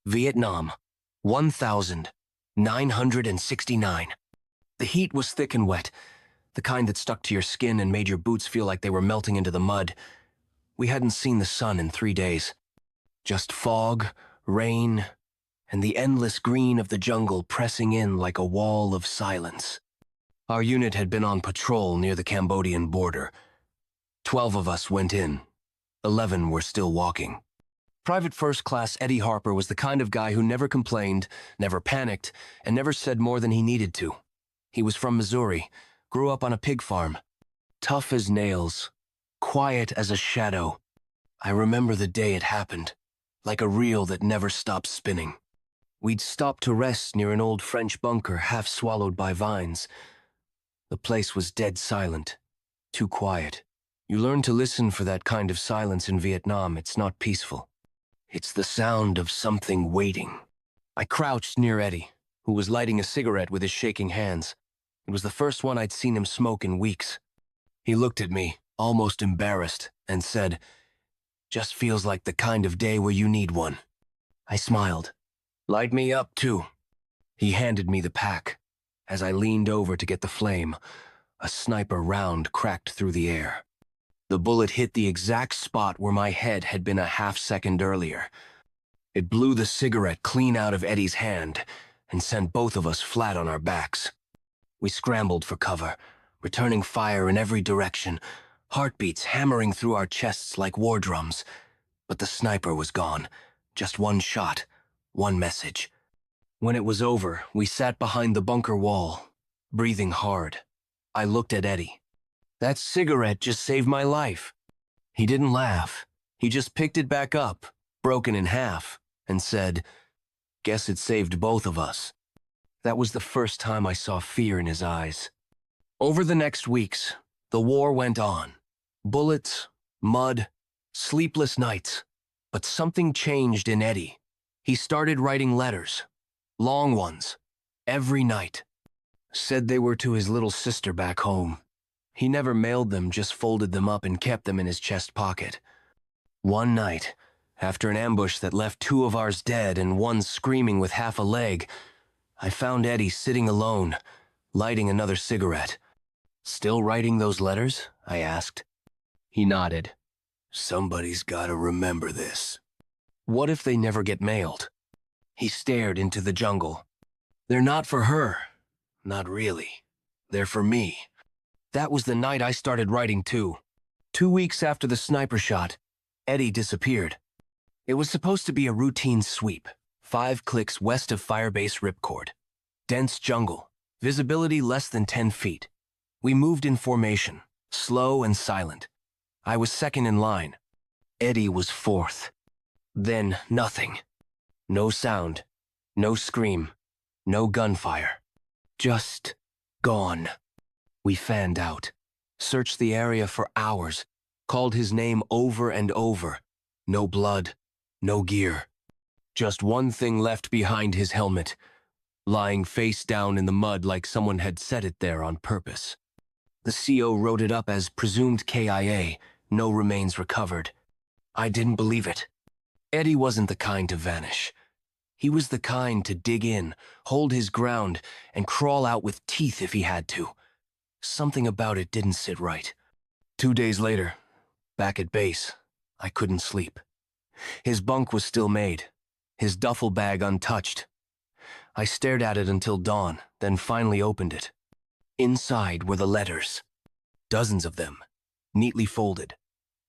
Vietnam, 1,969. The heat was thick and wet, the kind that stuck to your skin and made your boots feel like they were melting into the mud. We hadn't seen the sun in 3 days. Just fog, rain, and the endless green of the jungle pressing in like a wall of silence. Our unit had been on patrol near the Cambodian border. 12 of us went in. 11 were still walking. Private First Class Eddie Harper was the kind of guy who never complained, never panicked, and never said more than he needed to. He was from Missouri, grew up on a pig farm. Tough as nails, quiet as a shadow. I remember the day it happened, like a reel that never stopped spinning. We'd stopped to rest near an old French bunker half swallowed by vines. The place was dead silent, too quiet. You learn to listen for that kind of silence in Vietnam. It's not peaceful. It's the sound of something waiting. I crouched near Eddie, who was lighting a cigarette with his shaking hands. It was the first one I'd seen him smoke in weeks. He looked at me, almost embarrassed, and said, "Just feels like the kind of day where you need one." I smiled. "Light me up, too." He handed me the pack. As I leaned over to get the flame, a sniper round cracked through the air. The bullet hit the exact spot where my head had been a half-second earlier. It blew the cigarette clean out of Eddie's hand and sent both of us flat on our backs. We scrambled for cover, returning fire in every direction, heartbeats hammering through our chests like war drums. But the sniper was gone. Just one shot, one message. When it was over, we sat behind the bunker wall, breathing hard. I looked at Eddie. "That cigarette just saved my life." He didn't laugh. He just picked it back up, broken in half, and said, "Guess it saved both of us." That was the first time I saw fear in his eyes. Over the next weeks, the war went on. Bullets, mud, sleepless nights. But something changed in Eddie. He started writing letters, long ones, every night. Said they were to his little sister back home. He never mailed them, just folded them up and kept them in his chest pocket. One night, after an ambush that left 2 of ours dead and one screaming with half a leg, I found Eddie sitting alone, lighting another cigarette. "Still writing those letters?" I asked. He nodded. "Somebody's gotta remember this." "What if they never get mailed?" He stared into the jungle. "They're not for her. Not really. They're for me." That was the night I started writing too. 2 weeks after the sniper shot, Eddie disappeared. It was supposed to be a routine sweep, 5 clicks west of Firebase Ripcord. Dense jungle, visibility less than 10 feet. We moved in formation, slow and silent. I was second in line. Eddie was fourth. Then nothing. No sound, no scream, no gunfire. Just gone. We fanned out, searched the area for hours, called his name over and over. No blood, no gear. Just one thing left behind his helmet, lying face down in the mud like someone had set it there on purpose. The CO wrote it up as presumed KIA, no remains recovered. I didn't believe it. Eddie wasn't the kind to vanish. He was the kind to dig in, hold his ground, and crawl out with teeth if he had to. Something about it didn't sit right. 2 days later, back at base, I couldn't sleep. His bunk was still made, his duffel bag untouched. I stared at it until dawn, then finally opened it. Inside were the letters. Dozens of them, neatly folded,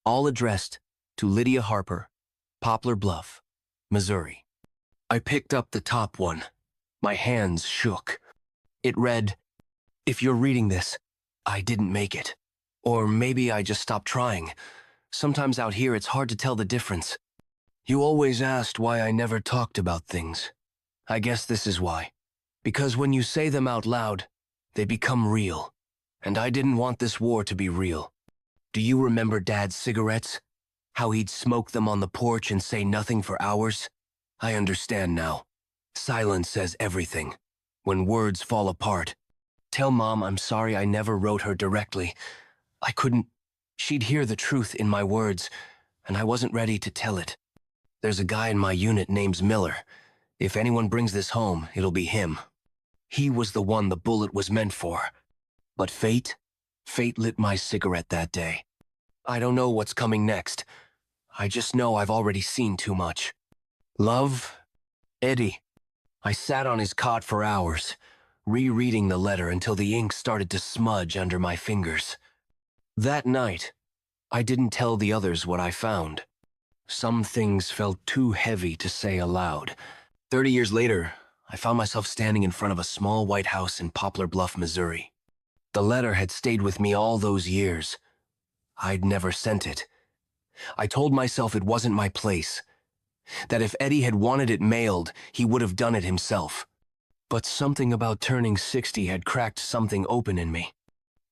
all addressed to Lydia Harper, Poplar Bluff, Missouri. I picked up the top one. My hands shook. It read, "If you're reading this, I didn't make it. Or maybe I just stopped trying. Sometimes out here it's hard to tell the difference. You always asked why I never talked about things. I guess this is why. Because when you say them out loud, they become real. And I didn't want this war to be real. Do you remember Dad's cigarettes? How he'd smoke them on the porch and say nothing for hours? I understand now. Silence says everything. When words fall apart. Tell Mom I'm sorry I never wrote her directly. I couldn't. She'd hear the truth in my words, and I wasn't ready to tell it. There's a guy in my unit named Miller. If anyone brings this home, it'll be him. He was the one the bullet was meant for. But fate lit my cigarette that day. I don't know what's coming next. I just know I've already seen too much. Love, Eddie. I sat on his cot for hours, rereading the letter until the ink started to smudge under my fingers. That night, I didn't tell the others what I found. Some things felt too heavy to say aloud. 30 years later, I found myself standing in front of a small white house in Poplar Bluff, Missouri. The letter had stayed with me all those years. I'd never sent it. I told myself it wasn't my place, that if Eddie had wanted it mailed, he would have done it himself. But something about turning 60 had cracked something open in me.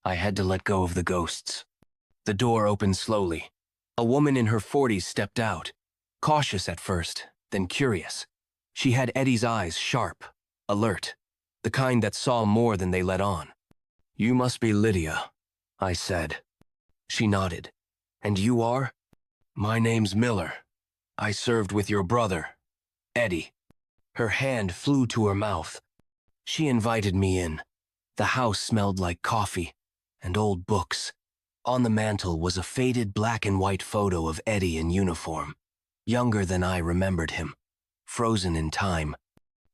I had to let go of the ghosts. The door opened slowly. A woman in her 40s stepped out, cautious at first, then curious. She had Eddie's eyes sharp, alert, the kind that saw more than they let on. "You must be Lydia," I said. She nodded. "And you are?" "My name's Miller. I served with your brother, Eddie." Her hand flew to her mouth. She invited me in. The house smelled like coffee and old books. On the mantel was a faded black and white photo of Eddie in uniform, younger than I remembered him, frozen in time.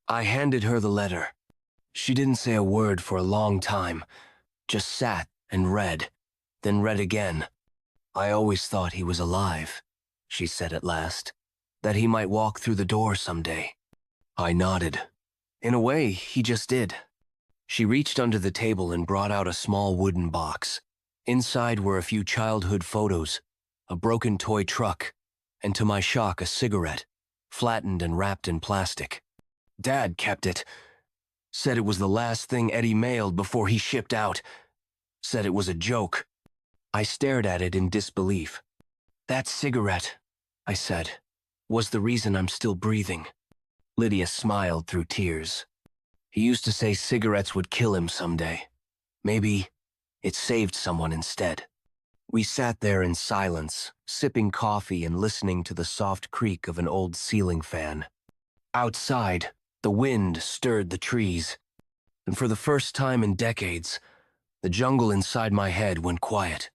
I handed her the letter. She didn't say a word for a long time, just sat and read, then read again. "I always thought he was alive," she said at last, "that he might walk through the door someday." I nodded. In a way, he just did. She reached under the table and brought out a small wooden box. Inside were a few childhood photos, a broken toy truck, and to my shock, a cigarette, flattened and wrapped in plastic. Dad kept it. Said it was the last thing Eddie mailed before he shipped out. Said it was a joke. I stared at it in disbelief. "That cigarette," I said, "was the reason I'm still breathing." Lydia smiled through tears. "He used to say cigarettes would kill him someday. Maybe it saved someone instead." We sat there in silence, sipping coffee and listening to the soft creak of an old ceiling fan. Outside, the wind stirred the trees, and for the first time in decades, the jungle inside my head went quiet.